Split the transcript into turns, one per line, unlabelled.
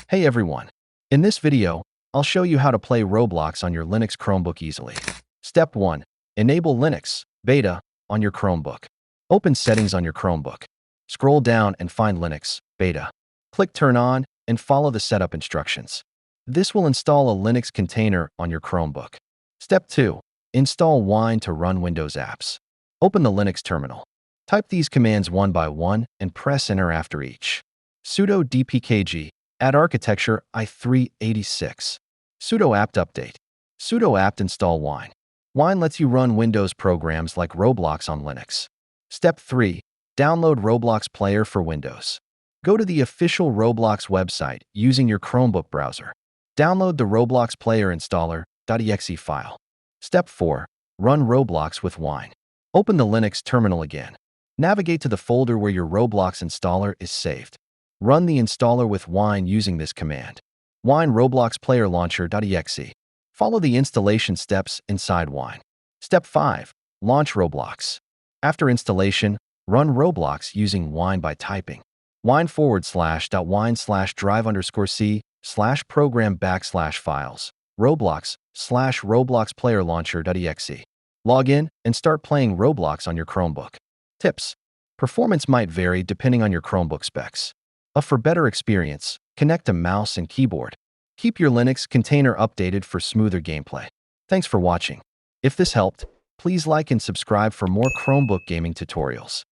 Hey everyone! In this video, I'll show you how to play Roblox on your Linux Chromebook easily. Step 1. Enable Linux Beta on your Chromebook. Open Settings on your Chromebook. Scroll down and find Linux Beta. Click Turn On and follow the setup instructions. This will install a Linux container on your Chromebook. Step 2. Install Wine to run Windows apps. Open the Linux terminal. Type these commands one by one and press Enter after each. Sudo dpkg add architecture i386. Sudo apt update. Sudo apt install Wine. Wine lets you run Windows programs like Roblox on Linux. Step 3. Download Roblox Player for Windows. Go to the official Roblox website using your Chromebook browser. Download the Roblox Player installer.exe file. Step 4. Run Roblox with Wine. Open the Linux terminal again. Navigate to the folder where your Roblox installer is saved. Run the installer with Wine using this command. Wine Roblox Player Launcher.exe. Follow the installation steps inside Wine. Step 5. Launch Roblox. After installation, run Roblox using Wine by typing wine/.wine/drive_c/program/files Roblox Player Launcher.exe. Log in and start playing Roblox on your Chromebook. Tips. Performance might vary depending on your Chromebook specs. For better experience, connect a mouse and keyboard. Keep your Linux container updated for smoother gameplay. Thanks for watching. If this helped, please like and subscribe for more Chromebook gaming tutorials.